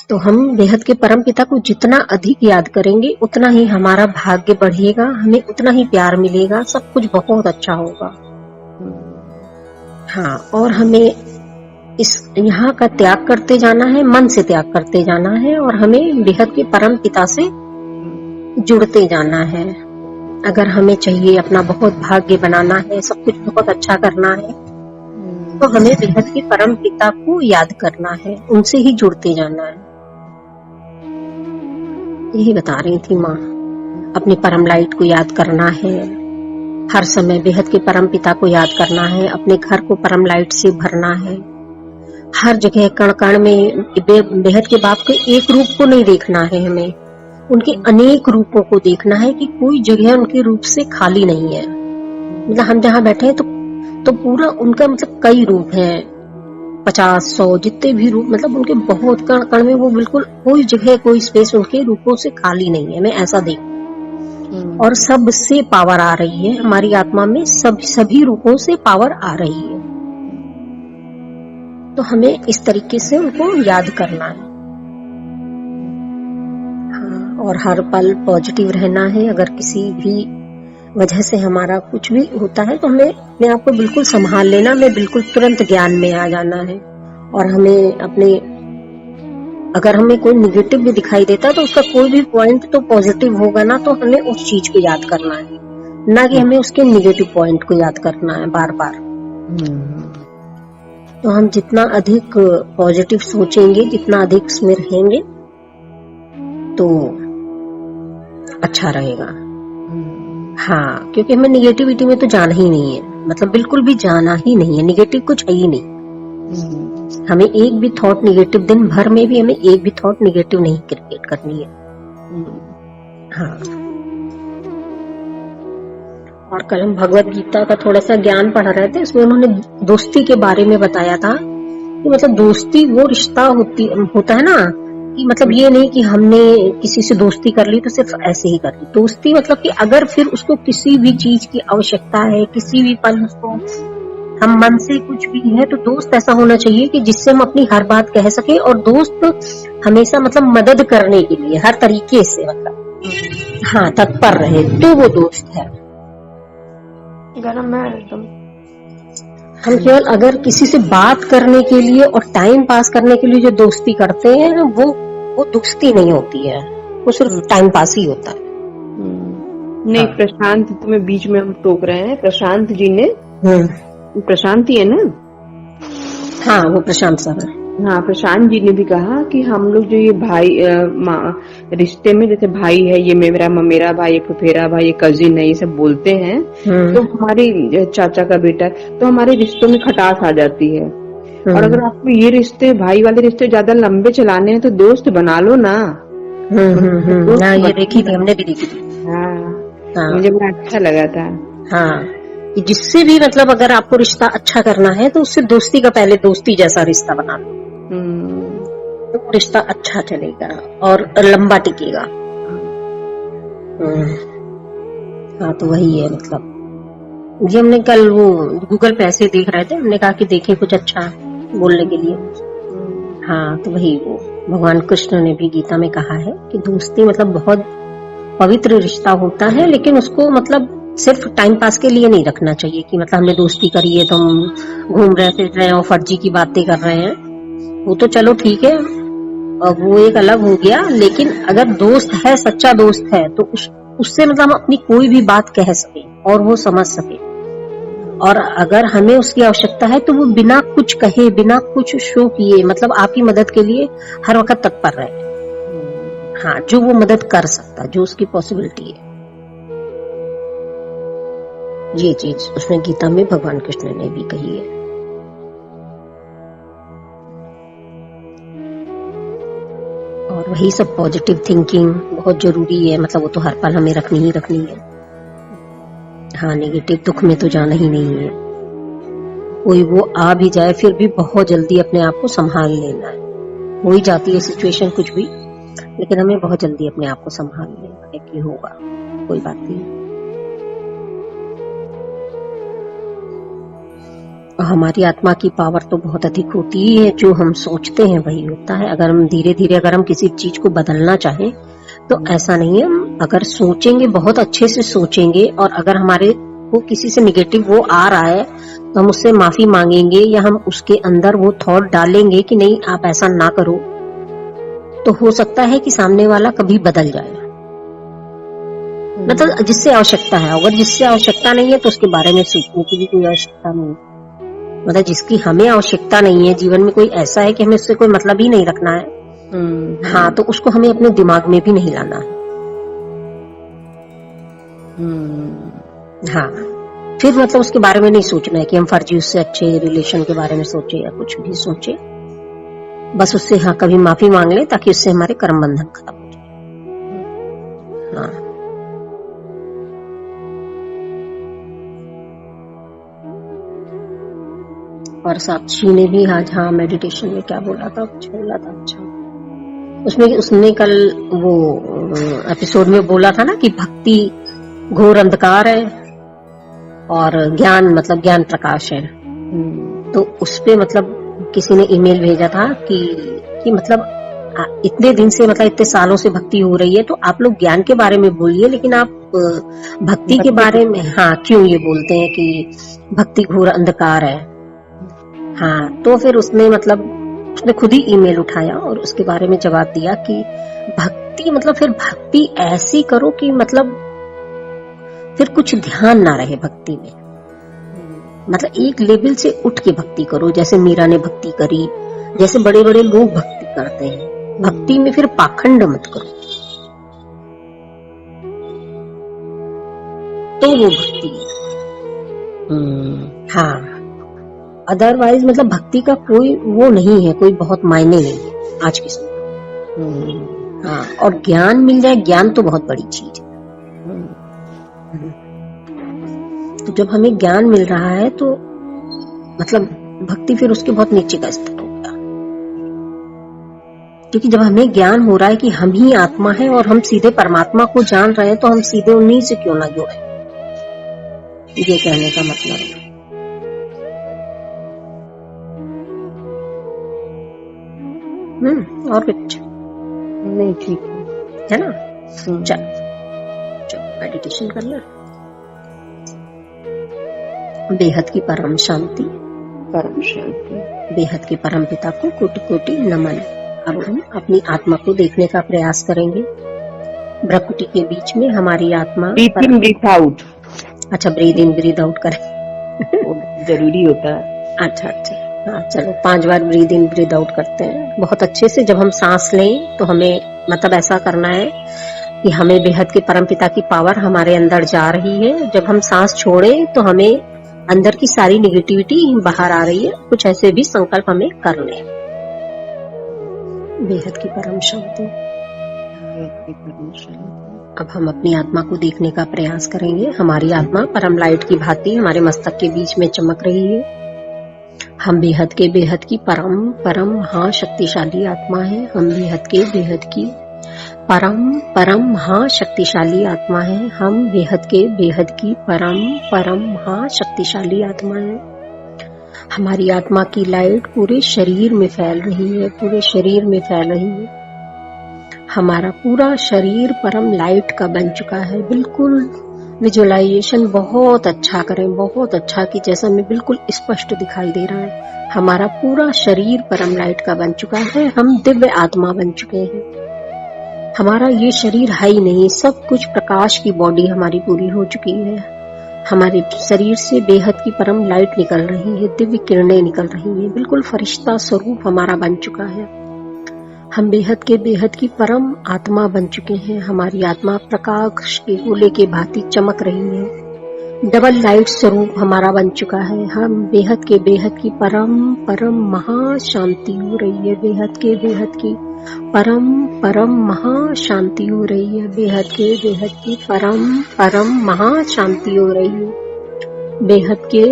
तो हम बेहद के परम पिता को जितना अधिक याद करेंगे उतना ही हमारा भाग्य बढ़ेगा, हमें उतना ही प्यार मिलेगा, सब कुछ बहुत अच्छा होगा। हाँ, और हमें इस यहाँ का त्याग करते जाना है, मन से त्याग करते जाना है, और हमें बेहद के परम पिता से जुड़ते जाना है। अगर हमें चाहिए अपना बहुत भाग्य बनाना है, सब कुछ बहुत अच्छा करना है, तो हमें बेहद के परम पिता को याद करना है, उनसे ही जुड़ते जाना है। यही बता रही थी माँ, अपनी परम लाइट को याद करना है, हर समय बेहद के परम पिता को याद करना है, अपने घर को परम लाइट से भरना है, हर जगह कण कण में बेहद के बाप के एक रूप को नहीं देखना है, हमें उनके अनेक रूपों को देखना है कि कोई जगह उनके रूप से खाली नहीं है। मतलब हम जहाँ बैठे हैं तो पूरा उनका मतलब कई रूप हैं, 50-100 जितने भी रूप, मतलब उनके बहुत कण कण में वो बिल्कुल कोई जगह कोई स्पेस उनके रूपों से खाली नहीं है। मैं ऐसा देख, और सबसे पावर आ रही है हमारी आत्मा में, सभी रूपों से पावर आ रही है। तो हमें इस तरीके से उनको याद करना है। हाँ, और हर पल पॉजिटिव रहना है। अगर किसी भी वजह से हमारा कुछ भी होता है तो हमें अपने आप को बिल्कुल संभाल लेना, हमें बिल्कुल तुरंत ज्ञान में आ जाना है। और हमें अपने, अगर हमें कोई निगेटिव भी दिखाई देता है तो उसका कोई भी पॉइंट तो पॉजिटिव होगा ना, तो हमें उस चीज को याद करना है, ना कि हमें उसके निगेटिव पॉइंट को याद करना है बार बार। तो हम जितना अधिक पॉजिटिव सोचेंगे, जितना अधिक उसमें रहेंगे, तो अच्छा रहेगा। हाँ, क्योंकि हमें निगेटिविटी में तो जाना ही नहीं है, मतलब बिल्कुल भी जाना ही नहीं है, निगेटिव कुछ है ही नहीं। हमें एक भी थॉट निगेटिव, दिन भर में भी हमें एक भी थॉट निगेटिव नहीं क्रिएट करनी है। हाँ, और कल हम भगवत गीता का थोड़ा सा ज्ञान पढ़ रहे थे, उसमें उन्होंने दोस्ती के बारे में बताया था कि मतलब दोस्ती वो रिश्ता होता है ना, कि मतलब ये नहीं कि हमने किसी से दोस्ती कर ली तो सिर्फ ऐसे ही कर ली। दोस्ती मतलब कि अगर फिर उसको किसी भी चीज की आवश्यकता है, किसी भी पल उसको हम मन से कुछ भी है, तो दोस्त ऐसा होना चाहिए कि जिससे हम अपनी हर बात कह सके, और दोस्त हमेशा मतलब मदद करने के लिए हर तरीके से मतलब हाँ तत्पर रहे, तो वो दोस्त है। गरम है एकदम। हम केवल अगर किसी से बात करने के लिए और टाइम पास करने के लिए जो दोस्ती करते हैं, वो दोस्ती नहीं होती है, वो सिर्फ टाइम पास ही होता है। नहीं, प्रशांत, तुम्हें बीच में हम टोक रहे हैं, प्रशांत जी ने, प्रशांत ही है ना? हाँ, वो प्रशांत सर है। हाँ, प्रशांत जी ने भी कहा कि हम लोग जो ये भाई रिश्ते में, जैसे भाई है, ये मेरा भाई, ये फुफेरा भाई, ये कजिन है, ये सब बोलते हैं, तो हमारे चाचा का बेटा, तो हमारे रिश्तों में खटास आ जाती है। और अगर आपको ये रिश्ते, भाई वाले रिश्ते ज्यादा लंबे चलाने हैं तो दोस्त बना लो ना। ये देखी थी, हमने भी देखी थी। हाँ, मुझे बड़ा अच्छा लगा था। हाँ, कि जिससे भी मतलब अगर आपको रिश्ता अच्छा करना है तो उससे दोस्ती का पहले दोस्ती जैसा रिश्ता बना लो, तो रिश्ता अच्छा चलेगा और लंबा टिकेगा। हाँ, तो वही है मतलब। जी, हमने कल वो गूगल पे ऐसे देख रहे थे, हमने कहा कि देखें कुछ अच्छा बोलने के लिए। हाँ, तो वही वो भगवान कृष्ण ने भी गीता में कहा है कि दोस्ती मतलब बहुत पवित्र रिश्ता होता है, लेकिन उसको मतलब सिर्फ टाइम पास के लिए नहीं रखना चाहिए कि मतलब हमने दोस्ती करी है तो हम घूम रहे फिर रहे हैं और फर्जी की बातें कर रहे हैं। वो तो चलो ठीक है, वो एक अलग हो गया, लेकिन अगर दोस्त है, सच्चा दोस्त है, तो उससे मतलब हम अपनी कोई भी बात कह सके और वो समझ सके, और अगर हमें उसकी आवश्यकता है तो वो बिना कुछ कहे, बिना कुछ शो किए, मतलब आपकी मदद के लिए हर वक्त तत्पर रहे। हाँ, जो वो मदद कर सकता, जो उसकी पॉसिबिलिटी है, ये चीज उसने गीता में भगवान कृष्ण ने भी कही है। और वही सब पॉजिटिव थिंकिंग बहुत जरूरी है, मतलब वो तो हर पल हमें रखनी ही रखनी है। हाँ, नेगेटिव दुख में तो जाना ही नहीं है। कोई वो आ भी जाए फिर भी बहुत जल्दी अपने आप को संभाल लेना है। हो ही जाती है सिचुएशन कुछ भी, लेकिन हमें बहुत जल्दी अपने आप को संभाल लेना है कि होगा, कोई बात नहीं। और हमारी आत्मा की पावर तो बहुत अधिक होती ही है, जो हम सोचते हैं वही होता है। अगर हम धीरे धीरे अगर हम किसी चीज को बदलना चाहें तो ऐसा नहीं है, हम अगर सोचेंगे, बहुत अच्छे से सोचेंगे, और अगर हमारे को किसी से निगेटिव वो आ रहा है तो हम उससे माफी मांगेंगे, या हम उसके अंदर वो थॉट डालेंगे कि नहीं आप ऐसा ना करो, तो हो सकता है कि सामने वाला कभी बदल जाए। मतलब जिससे आवश्यकता है, अगर जिससे आवश्यकता नहीं है तो उसके बारे में सोचने की भी कोई आवश्यकता नहीं है। मतलब जिसकी हमें आवश्यकता नहीं है, जीवन में कोई ऐसा है कि हमें उससे कोई मतलब ही नहीं रखना है, हाँ, तो उसको हमें अपने दिमाग में भी नहीं लाना है। हाँ, फिर मतलब उसके बारे में नहीं सोचना है कि हम फर्जी उससे अच्छे रिलेशन के बारे में सोचे या कुछ भी सोचे, बस उससे हाँ कभी माफी मांग ले ताकि उससे हमारे कर्म बंधन खत्म हो जाए। हाँ, और साक्षी ने भी आज हाँ मेडिटेशन में क्या बोला था, कुछ बोला था अच्छा, उसमें उसने कल वो एपिसोड में बोला था ना कि भक्ति घोर अंधकार है और ज्ञान मतलब ज्ञान प्रकाश है। तो उस पे मतलब किसी ने ईमेल भेजा था कि मतलब इतने दिन से मतलब इतने सालों से भक्ति हो रही है, तो आप लोग ज्ञान के बारे में बोलिए, लेकिन आप भक्ति के बारे में हाँ क्यों ये बोलते हैं कि भक्ति घोर अंधकार है। हाँ, तो फिर उसने मतलब उसने खुद ही ईमेल उठाया और उसके बारे में जवाब दिया कि भक्ति मतलब फिर भक्ति ऐसी करो कि मतलब फिर कुछ ध्यान ना रहे भक्ति में, मतलब एक लेवल से उठ के भक्ति करो, जैसे मीरा ने भक्ति करी, जैसे बड़े बड़े लोग भक्ति करते हैं। भक्ति में फिर पाखंड मत करो, तो वो भक्ति है। हाँ, अदरवाइज मतलब भक्ति का कोई वो नहीं है, कोई बहुत मायने नहीं है आज के समय। हाँ, और ज्ञान मिल जाए, ज्ञान तो बहुत बड़ी चीज है। तो जब हमें ज्ञान मिल रहा है तो मतलब भक्ति फिर उसके बहुत नीचे का स्तर हो गया, क्योंकि जब हमें ज्ञान हो रहा है कि हम ही आत्मा है और हम सीधे परमात्मा को जान रहे हैं, तो हम सीधे उन्हीं से क्यों ना जुड़े, ये कहने का मतलब है। और कुछ नहीं, ठीक है ना। चल मेडिटेशन कर ले। बेहद की परम शांति, बेहद के परम पिता को कोटि कोटि नमन। अब हम अपनी आत्मा को देखने का प्रयास करेंगे। भ्रकुटी के बीच में हमारी आत्मा ब्रीथ इन ब्रीथ आउट। अच्छा, ब्रीथ इन ब्रीथ आउट करें जरूरी होता है। अच्छा, हाँ चलो 5 बार ब्रीथ इन ब्रीथ आउट करते हैं बहुत अच्छे से। जब हम सांस लें तो हमें मतलब ऐसा करना है कि हमें बेहद के परमपिता की पावर हमारे अंदर जा रही है। जब हम सांस छोड़ें तो हमें अंदर की सारी निगेटिविटी बाहर आ रही है। कुछ ऐसे भी संकल्प हमें करने हैं। बेहद की परम शांति। अब हम अपनी आत्मा को देखने का प्रयास करेंगे। हमारी आत्मा परम लाइट की भांति हमारे मस्तक के बीच में चमक रही है। हम बेहद की परम महाशक्तिशाली आत्मा है। हम बेहद की परम महाशक्तिशाली आत्मा है। हम बेहद की परम महाशक्तिशाली आत्मा है। हमारी आत्मा की लाइट पूरे शरीर में फैल रही है, पूरे शरीर में फैल रही है। हमारा पूरा शरीर परम लाइट का बन चुका है। बिल्कुल विजुअलाइजेशन बहुत अच्छा करें, बहुत अच्छा, कि जैसा हमें बिल्कुल स्पष्ट दिखाई दे रहा है। हमारा पूरा शरीर परम लाइट का बन चुका है। हम दिव्य आत्मा बन चुके हैं। हमारा ये शरीर है ही नहीं, सब कुछ प्रकाश की बॉडी हमारी पूरी हो चुकी है। हमारे शरीर से बेहद की परम लाइट निकल रही है, दिव्य किरणें निकल रही है। बिल्कुल फरिश्ता स्वरूप हमारा बन चुका है। हम बेहद की परम आत्मा बन चुके हैं। हमारी आत्मा प्रकाश के गोले के भांति चमक रही है। डबल लाइट स्वरूप हमारा बन चुका है। हम बेहद की परम महाशांति हो रही है। बेहद की परम महाशांति हो रही है। बेहद की परम महाशांति हो रही है। बेहद की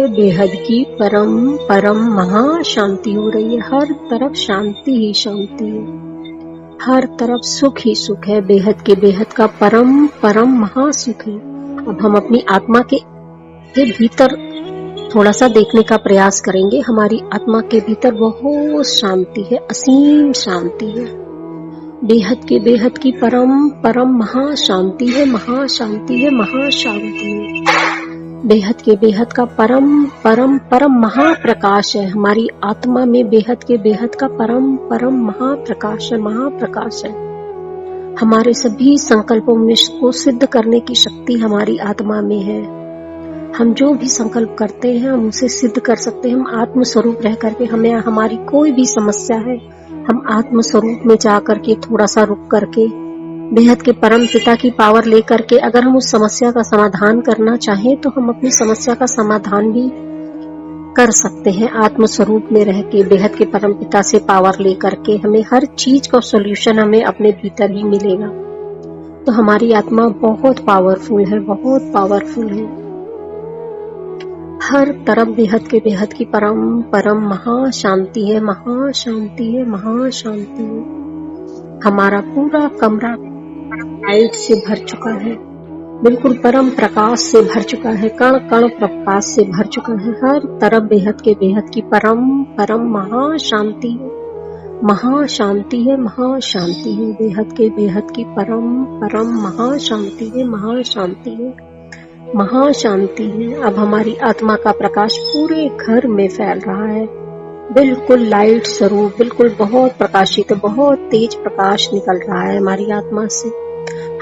परम महाशांति हो रही है। हर तरफ शांति ही शांति है, हर तरफ सुख ही सुख है। बेहद का परम महासुख है। अब हम अपनी आत्मा के भीतर थोड़ा सा देखने का प्रयास करेंगे। हमारी आत्मा के भीतर बहुत शांति है, असीम शांति है, बेहद की परम परम महाशांति है, महाशांति है, महाशांति है। बेहद के बेहद का परम परम परम महाप्रकाश है हमारी आत्मा में। बेहद के बेहद का परम परम महाप्रकाश है, महाप्रकाश है। हमारे सभी संकल्पों में को सिद्ध करने की शक्ति हमारी आत्मा में है। हम जो भी संकल्प करते हैं हम उसे सिद्ध कर सकते हैं। हम आत्म स्वरूप रह करके, हमें हमारी कोई भी समस्या है, हम आत्म स्वरूप में जा करके थोड़ा सा रुक करके बेहद के परम पिता की पावर लेकर के अगर हम उस समस्या का समाधान करना चाहें तो हम अपनी समस्या का समाधान भी कर सकते हैं। आत्म स्वरूप में रह के बेहद के परम पिता से पावर लेकर के हमें हर चीज का सॉल्यूशन हमें अपने भीतर ही मिलेगा। तो हमारी आत्मा बहुत पावरफुल है, बहुत पावरफुल है। हर तरफ बेहद की परम परम महाशांति है, महाशांति है, महाशांति है। हमारा पूरा कमरा लाइट से भर चुका है, बिल्कुल परम प्रकाश से भर चुका है, कण कण प्रकाश से भर चुका है। हर तरफ बेहद की परम परम महाशांति है, महाशांति है, महाशांति है। बेहद की परम परम महाशांति है, महाशांति है, महाशांति है। अब हमारी आत्मा का प्रकाश पूरे घर में फैल रहा है, बिल्कुल लाइट स्वरूप, बिल्कुल बहुत प्रकाशित है, बहुत तेज प्रकाश निकल रहा है हमारी आत्मा से।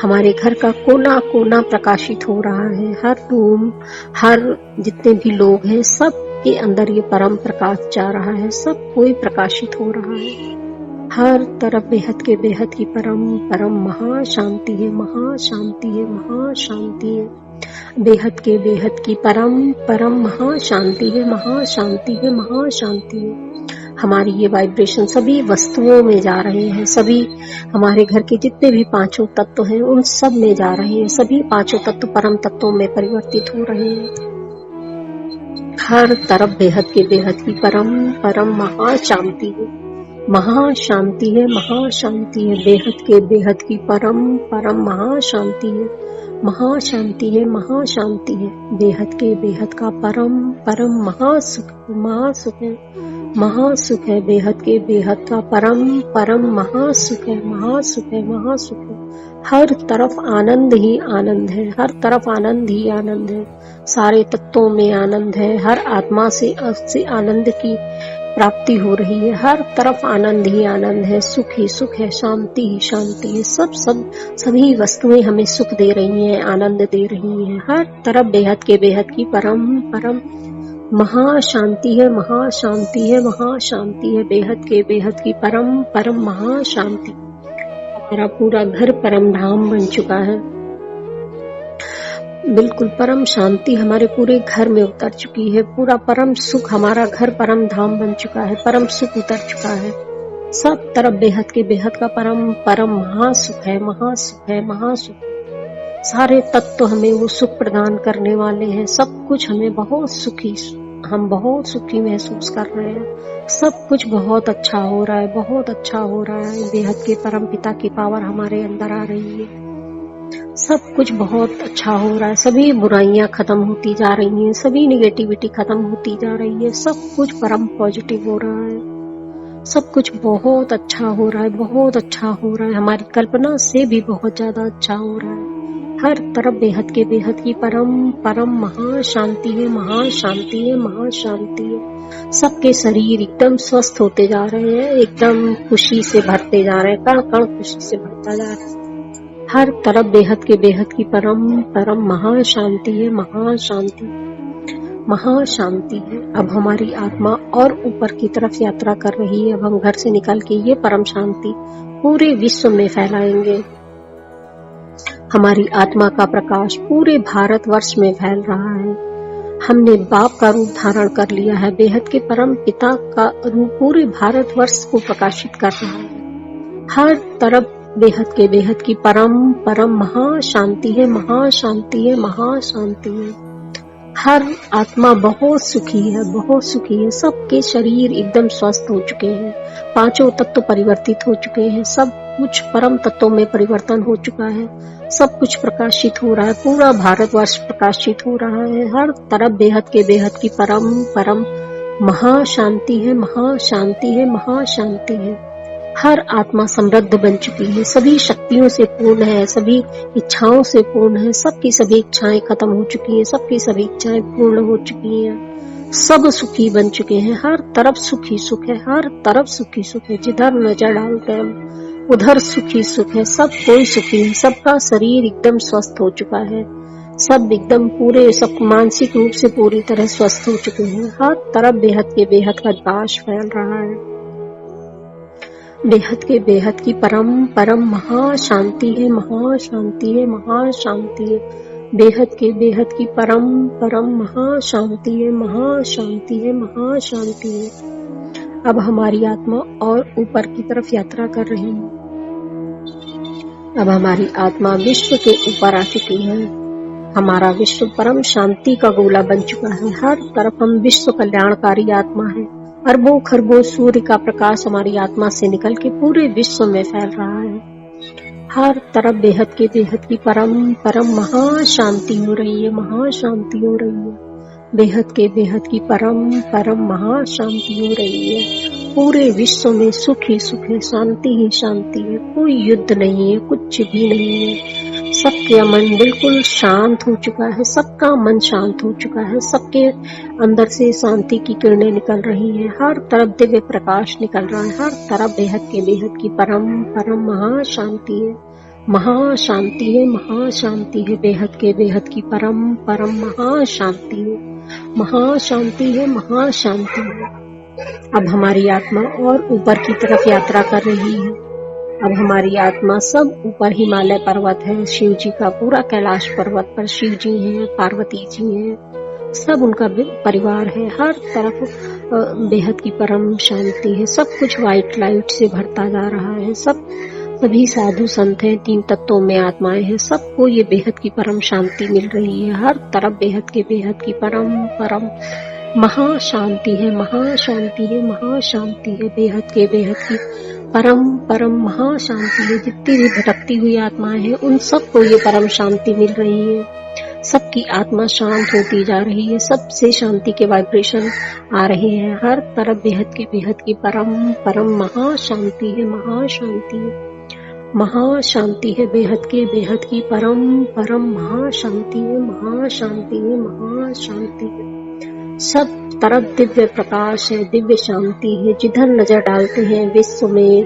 हमारे घर का कोना कोना प्रकाशित हो रहा है, हर रूम, हर जितने भी लोग हैं सब के अंदर ये परम प्रकाश जा रहा है, सब कोई प्रकाशित हो रहा है। हर तरफ बेहद की परम परम महाशांति है, महाशांति है, महाशांति है। बेहद की परम परम महाशांति है, महाशांति है, महाशांति है। हमारी ये वाइब्रेशन सभी वस्तुओं में जा रहे हैं, सभी हमारे घर के जितने भी पांचों तत्व हैं उन सब में जा रहे हैं। सभी पांचों तत्व परम तत्वों में परिवर्तित हो रहे हैं। हर तरफ बेहद की परम परम महाशांति है, महाशांति है, महाशांति है। बेहद की परम परम महाशांति है, महाशांति है, महाशांति है। बेहद का परम परम महासुख, महासुख है, महासुख है। बेहद का परम परम महासुख है, महासुख है, महासुख है। हर तरफ आनंद ही आनंद है, हर तरफ आनंद ही आनंद है। सारे तत्वों में आनंद है, हर आत्मा से आनंद की प्राप्ति हो रही है। हर तरफ आनंद ही आनंद है, सुख ही सुख है, शांति ही शांति है। सभी वस्तुएं हमें सुख दे रही हैं, आनंद दे रही हैं। हर तरफ बेहद की परम परम महाशांति है, महाशांति है, महाशांति है। बेहद की परम परम महाशांति। हमारा पूरा घर परम धाम बन चुका है, बिल्कुल परम शांति हमारे पूरे घर में उतर चुकी है। पूरा परम सुख, हमारा घर परम धाम बन चुका है, परम सुख उतर चुका है। सब तरफ बेहद का परम परम महासुख है, महासुख है, महासुख। सारे तत्व हमें वो सुख प्रदान करने वाले हैं। सब कुछ हमें बहुत सुखी, हम बहुत सुखी महसूस कर रहे हैं। सब कुछ बहुत अच्छा हो रहा है, बहुत अच्छा हो रहा है। बेहद के परम पिता की पावर हमारे अंदर आ रही है। सब कुछ बहुत अच्छा हो रहा है। सभी बुराइयां खत्म होती जा रही हैं, सभी निगेटिविटी खत्म होती जा रही है। सब कुछ परम पॉजिटिव हो रहा है, सब कुछ बहुत अच्छा हो रहा है, बहुत अच्छा हो रहा है। हमारी कल्पना से भी बहुत ज्यादा अच्छा हो रहा है। हर तरफ बेहद की परम परम महाशांति है, महाशांति है, महाशांति है। सबके शरीर एकदम स्वस्थ होते जा रहे हैं, एकदम खुशी से भरते जा रहे हैं, कण कण खुशी से भरता जा रहा है। हर तरफ बेहद की परम परम महाशांति है, महाशांति, महाशांति है। अब हमारी आत्मा और ऊपर की तरफ यात्रा कर रही है। अब हम घर से निकल के ये परम शांति पूरे विश्व में फैलाएंगे। हमारी आत्मा का प्रकाश पूरे भारतवर्ष में फैल रहा है। हमने बाप का रूप धारण कर लिया है। बेहद के परम पिता का रूप पूरे भारतवर्ष को प्रकाशित कर रहा है। हर तरफ बेहद की परम परम महाशांति है, महाशांति है, महाशांति है। हर आत्मा बहुत सुखी है, बहुत सुखी है। सबके शरीर एकदम स्वस्थ हो चुके हैं, पांचों तत्व परिवर्तित हो चुके हैं। सब कुछ परम तत्वों में परिवर्तन हो चुका है। सब कुछ प्रकाशित हो रहा है, पूरा भारतवर्ष प्रकाशित हो रहा है। हर तरफ बेहद के बेहद की परम परम महाशांति है, महाशांति है, महाशांति है। हर आत्मा समृद्ध बन चुकी है, सभी शक्तियों से पूर्ण है, सभी इच्छाओं से पूर्ण है। सबकी सभी इच्छाएं खत्म हो चुकी हैं, सबकी सभी इच्छाएं पूर्ण हो चुकी हैं। सब सुखी बन चुके हैं, हर तरफ सुखी सुख है, हर तरफ सुखी सुख है। जिधर नजर डालते हैं उधर सुखी सुख है, सब कोई सुखी है। सबका शरीर एकदम स्वस्थ हो चुका है, सब एकदम पूरे, सब मानसिक रूप से पूरी तरह स्वस्थ हो चुके हैं। हर तरफ बेहद के बेहद का प्रकाश फैल रहा है। बेहद के बेहद की परम परम महाशांति है, महाशांति है, महाशांति है। बेहद के बेहद की परम परम महाशांति है, महाशांति है, महाशांति है। अब हमारी आत्मा और ऊपर की तरफ यात्रा कर रही है। अब हमारी आत्मा विश्व के ऊपर आ चुकी है। हमारा विश्व परम शांति का गोला बन चुका है। हर तरफ हम विश्व कल्याणकारी आत्मा है। अरबों खरबों सूर्य का प्रकाश हमारी आत्मा से निकल के पूरे विश्व में फैल रहा है। हर तरफ बेहद के बेहद की परम परम महाशांति हो रही है, महाशांति हो रही है। बेहद के बेहद की परम परम महाशांति हो रही है। पूरे विश्व में सुख ही सुख है, शांति ही शांति है। कोई युद्ध नहीं है, कुछ भी नहीं है। सबके मन बिल्कुल शांत हो चुका है, सबका मन शांत हो चुका है। सबके अंदर से शांति की किरणें निकल रही हैं। हर तरफ दिव्य प्रकाश निकल रहा है। हर तरफ बेहद के बेहद की परम परम महाशांति है, महाशांति है, महाशांति है। बेहद के बेहद की परम परम महाशांति है, महाशांति है, महाशांति है। अब हमारी आत्मा और ऊपर की तरफ यात्रा कर रही है। अब हमारी आत्मा सब ऊपर हिमालय पर्वत है, शिव जी का पूरा कैलाश पर्वत पर शिव जी हैं, पार्वती जी हैं, सब उनका परिवार है। हर तरफ बेहद की परम शांति है। सब कुछ व्हाइट लाइट से भरता जा रहा है। सभी साधु संत हैं, 3 तत्वों में आत्माएं हैं, सबको ये बेहद की परम शांति मिल रही है। हर तरफ बेहद के बेहद की परम परम महाशांति है, महाशांति है, महाशांति है। बेहद के बेहद की परम परम महाशांति है। जितनी भी भटकती हुई आत्माएं हैं उन सबको ये परम शांति मिल रही है। सबकी आत्मा शांत होती जा रही है, सबसे शांति के वाइब्रेशन आ रहे हैं। हर तरफ बेहद के बेहद की परम परम महाशांति है, महाशांति है, महाशांति है। बेहद के बेहद की परम परम महाशांति है, महाशांति है, महाशांति है। सब तरफ दिव्य प्रकाश है, दिव्य शांति है। जिधर नजर डालते हैं विश्व में,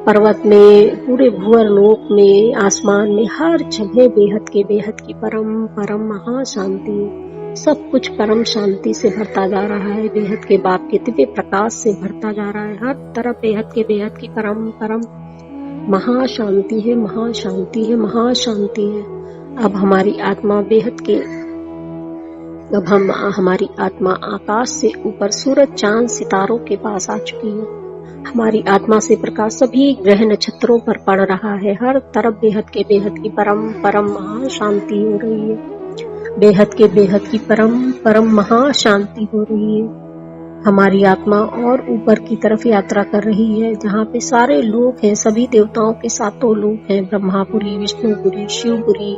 पर्वत में, पूरे भूवर लोक में, आसमान में, हर जगह बेहद के बेहद की परम परम महाशांति है। सब कुछ परम शांति से भरता जा रहा है, बेहद के बाप के दिव्य प्रकाश से भरता जा रहा है। हर तरफ बेहद के बेहद की परम परम महाशांति है, महाशांति है, महाशांति है। अब हमारी आत्मा बेहद के हमारी आत्मा आकाश से ऊपर सूरज चांद सितारों के पास आ चुकी है। हमारी आत्मा से प्रकाश सभी ग्रह नक्षत्रों पर पड़ रहा है। हर तरफ बेहद के बेहद की परम परम महाशांति हो रही है। बेहद के बेहद की परम परम महाशांति हो रही है। हमारी आत्मा और ऊपर की तरफ यात्रा कर रही है, जहाँ पे सारे लोग हैं, सभी देवताओं के 7 लोग हैं, ब्रह्मापुरी, विष्णुपुरी, शिवपुरी,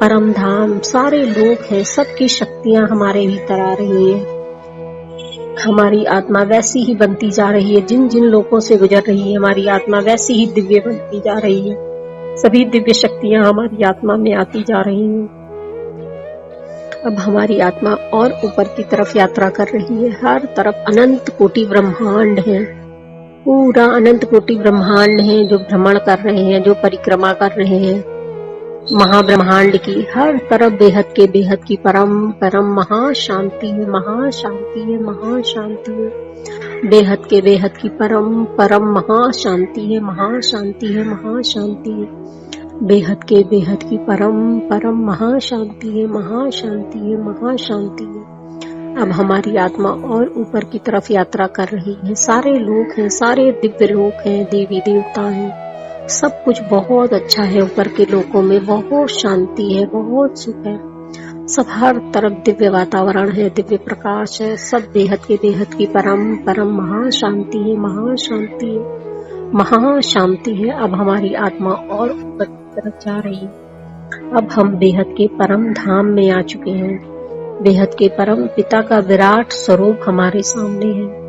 परम धाम, सारे लोग हैं। सबकी शक्तियां हमारे भीतर आ रही है। हमारी आत्मा वैसी ही बनती जा रही है, जिन जिन लोगों से गुजर रही है हमारी आत्मा वैसी ही दिव्य बनती जा रही है। सभी दिव्य शक्तियां हमारी आत्मा में आती जा रही हैं। अब हमारी आत्मा और ऊपर की तरफ यात्रा कर रही है। हर तरफ अनंत कोटि ब्रह्मांड है, पूरा अनंत कोटि ब्रह्मांड है जो भ्रमण कर रहे हैं, जो परिक्रमा कर रहे हैं महाब्रह्मांड की। हर तरफ बेहद के बेहद की परम परम महाशांति है, महाशांति है, महाशांति है। बेहद के बेहद की परम परम महाशांति है, महाशांति है, महाशांति है। बेहद के बेहद की परम परम महाशांति है, महाशांति है, महाशांति है। अब हमारी आत्मा और ऊपर की तरफ यात्रा कर रही है। सारे लोग हैं, सारे दिव्य लोग हैं, देवी देवता हैं, सब कुछ बहुत अच्छा है। ऊपर के लोकों में बहुत शांति है, बहुत सुख है। सब हर तरफ दिव्य वातावरण है, दिव्य प्रकाश है। सब बेहद के बेहद की परम परम महाशांति है, महाशांति है। महाशांति है। अब हमारी आत्मा और ऊपर की तरफ जा रही है। अब हम बेहद के परम धाम में आ चुके हैं। बेहद के परम पिता का विराट स्वरूप हमारे सामने है।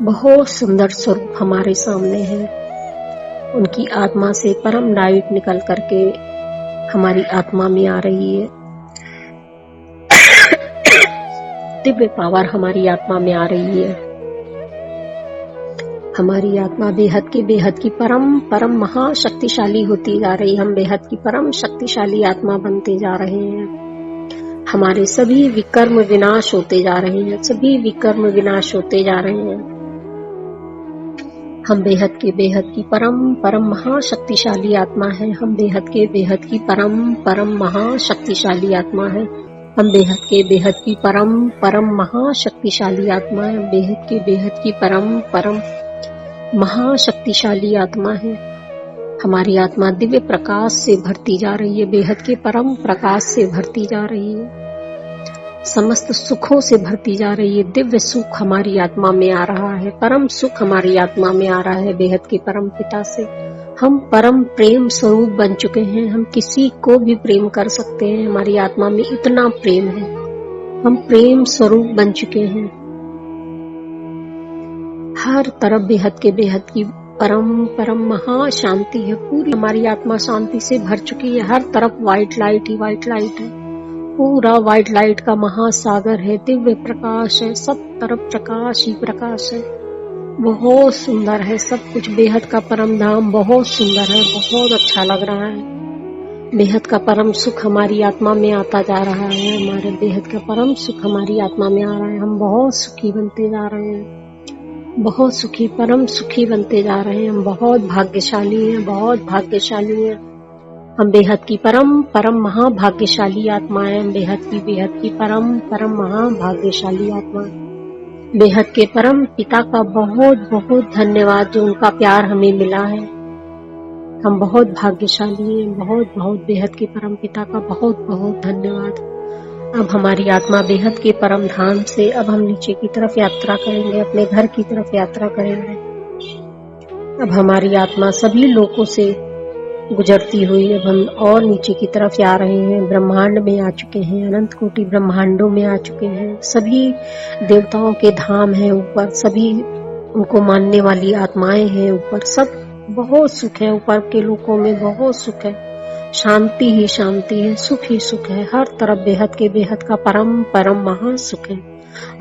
बहुत सुंदर स्वरूप हमारे सामने है। उनकी आत्मा से परम लाइट निकल करके हमारी आत्मा में आ रही है। दिव्य पावर हमारी आत्मा में आ रही है। हमारी आत्मा बेहद की परम परम महाशक्तिशाली होती जा रही है। हम बेहद की परम शक्तिशाली आत्मा बनते जा रहे हैं। हमारे सभी विकर्म विनाश होते जा रहे हैं। सभी विकर्म विनाश होते जा रहे हैं। हम बेहद की परम परम महाशक्तिशाली आत्मा है। हम बेहद की परम परम महाशक्तिशाली आत्मा है। हम बेहद की परम परम महाशक्तिशाली आत्मा है। बेहद की परम परम महाशक्तिशाली आत्मा है। हमारी आत्मा दिव्य प्रकाश से भरती जा रही है। बेहद के परम प्रकाश से भरती जा रही है। समस्त सुखों से भरती जा रही है। दिव्य सुख हमारी आत्मा में आ रहा है। परम सुख हमारी आत्मा में आ रहा है बेहद के परम पिता से। हम परम प्रेम स्वरूप बन चुके हैं। हम किसी को भी प्रेम कर सकते हैं। हमारी आत्मा में इतना प्रेम है। हम प्रेम स्वरूप बन चुके हैं। हर तरफ बेहद की परम परम महाशांति है। पूरी हमारी आत्मा शांति से भर चुकी है। हर तरफ व्हाइट लाइट ही व्हाइट लाइट है। पूरा व्हाइट लाइट का महासागर है। दिव्य प्रकाश है। सब तरफ प्रकाश ही प्रकाश है। बहुत सुंदर है सब कुछ। बेहद का परम धाम बहुत सुंदर है। बहुत अच्छा लग रहा है। बेहद का परम सुख हमारी आत्मा में आता जा रहा है। हमारे बेहद का परम सुख हमारी आत्मा में आ रहा है। हम बहुत सुखी बनते जा रहे हैं। बहुत सुखी परम सुखी बनते जा रहे हैं। हम बहुत भाग्यशाली हैं। बहुत भाग्यशाली हैं। हम बेहद की परम परम महाभाग्यशाली आत्मा है। हम बेहद की परम परम महाभाग्यशाली आत्मा। बेहद के परम पिता का बहुत बहुत धन्यवाद जो उनका प्यार हमें मिला है। हम बहुत भाग्यशाली हैं। बहुत बहुत बेहद के परम पिता का बहुत बहुत धन्यवाद। अब हमारी आत्मा बेहद के परम धाम से अब हम नीचे की तरफ यात्रा करेंगे। अपने घर की तरफ यात्रा करेंगे। अब हमारी आत्मा सभी लोकों से गुजरती हुई अब हम और नीचे की तरफ जा रहे हैं। ब्रह्मांड में आ चुके हैं। अनंत कोटि ब्रह्मांडों में आ चुके हैं। सभी देवताओं के धाम हैं ऊपर। सभी उनको मानने वाली आत्माएं हैं ऊपर। सब बहुत सुख है। ऊपर के लोकों में बहुत सुख है। शांति ही शांति है। सुख ही सुख है। हर तरफ बेहद का परम परम महासुख है।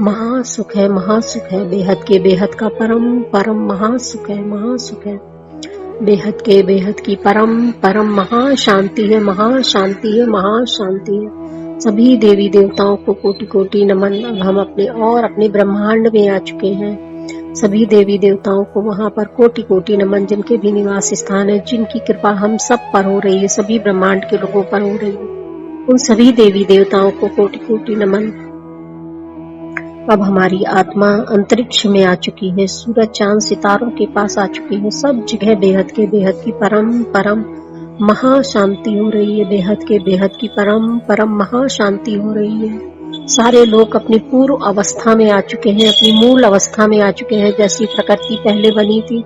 महासुख है। महासुख है। बेहद का परम परम महासुख है। महासुख है। बेहद की परम परम महाशांति है। महाशांति है। महाशांति है। सभी देवी देवताओं को कोटि कोटि नमन। अब हम अपने ब्रह्मांड में आ चुके हैं। सभी देवी देवताओं को वहां पर कोटि कोटि नमन। जिनके भी निवास स्थान है, जिनकी कृपा हम सब पर हो रही है, सभी ब्रह्मांड के लोगों पर हो रही है, उन सभी देवी देवताओं को कोटि कोटि नमन। अब हमारी आत्मा अंतरिक्ष में आ चुकी है। सूरज चांद सितारों के पास आ चुकी है। सब जगह बेहद की परम परम महाशांति हो रही है। बेहद की परम परम महाशांति हो रही है। सारे लोग अपनी पूर्व अवस्था में आ चुके हैं। अपनी मूल अवस्था में आ चुके हैं। जैसी प्रकृति पहले बनी थी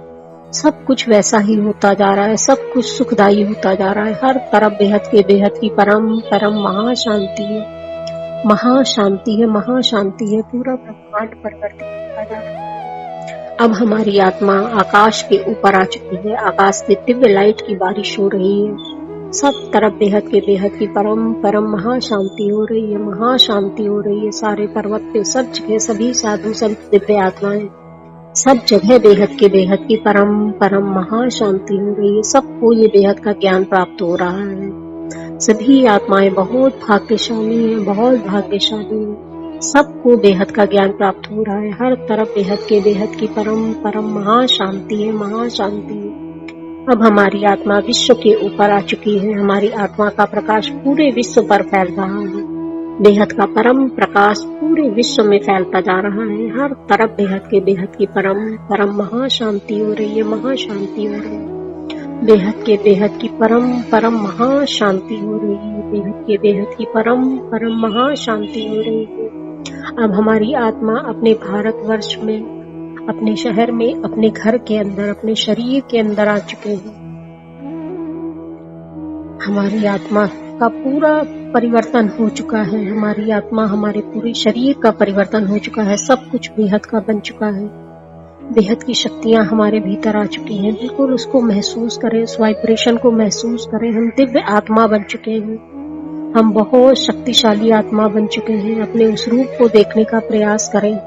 सब कुछ वैसा ही होता जा रहा है। सब कुछ सुखदायी होता जा रहा है। हर तरफ बेहद की परम परम महाशांति है। महाशांति है। महाशांति है। पूरा ब्रह्मांड परिवर्तित होता जा रहा है। अब हमारी आत्मा आकाश के ऊपर आ चुकी है। आकाश से दिव्य लाइट की बारिश हो रही है। सब तरफ बेहद की परम परम महाशांति हो रही है। महाशांति हो रही है। सारे पर्वत पे सब जगह सभी साधु सब दिव्य आत्माएं सब जगह बेहद की परम परम महाशांति हो रही है। सबको ये बेहद का ज्ञान प्राप्त हो रहा है। सभी आत्माएं बहुत भाग्यशाली हैं। बहुत भाग्यशाली हैं। सबको बेहद का ज्ञान प्राप्त हो रहा है। हर तरफ बेहद की परम परम महाशांति है। महाशांति है। अब हमारी आत्मा विश्व के ऊपर आ चुकी है। हमारी आत्मा का प्रकाश पूरे विश्व पर फैल रहा है। बेहद का परम प्रकाश पूरे विश्व में फैलता जा रहा है। हर तरफ बेहद की परम परम महाशांति हो रही है। महाशांति हो रही है। बेहद की परम परम महाशांति हो रही है। बेहद की परम परम महाशांति हो रही है। अब हमारी आत्मा अपने भारतवर्ष में अपने शहर में, अपने घर के अंदर, अपने शरीर के अंदर आ चुके हैं। हमारी आत्मा का पूरा परिवर्तन हो चुका है, हमारी आत्मा, हमारे पूरे शरीर का परिवर्तन हो चुका है, सब कुछ बेहद का बन चुका है। बेहद की शक्तियां हमारे भीतर आ चुकी हैं। बिल्कुल उसको महसूस करें, उस वाइब्रेशन को महसूस करें। हम दिव्य आत्मा बन चुके हैं, हम बहुत शक्तिशाली आत्मा बन चुके हैं। अपने उस रूप को देखने का प्रयास करें।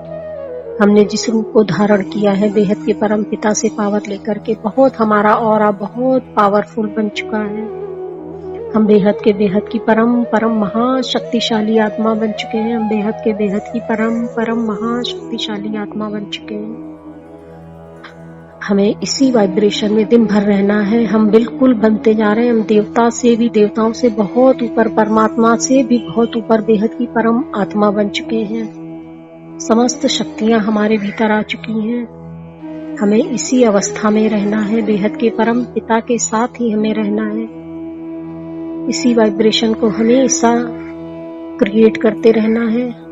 हमने जिस रूप को धारण किया है बेहद के परम पिता से पावर लेकर के, बहुत हमारा ऑरा बहुत पावरफुल बन चुका है। हम बेहद की परम परम महाशक्तिशाली आत्मा बन चुके हैं। हम बेहद की परम परम महाशक्तिशाली आत्मा बन चुके हैं। हमें इसी वाइब्रेशन में दिन भर रहना है। हम बिल्कुल बनते जा रहे हैं। हम देवता से भी, देवताओं से बहुत ऊपर, परमात्मा से भी बहुत ऊपर बेहद की परम आत्मा बन चुके हैं। समस्त शक्तियां हमारे भीतर आ चुकी हैं। हमें इसी अवस्था में रहना है। बेहद के परम पिता के साथ ही हमें रहना है। इसी वाइब्रेशन को हमेशा क्रिएट करते रहना है।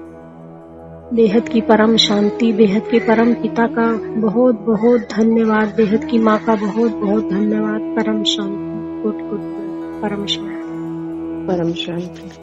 बेहद की परम शांति, बेहद के परम पिता का बहुत बहुत धन्यवाद। बेहद की माँ का बहुत बहुत धन्यवाद। परम शांति, गुड गुड, परम शांति, परम शांति।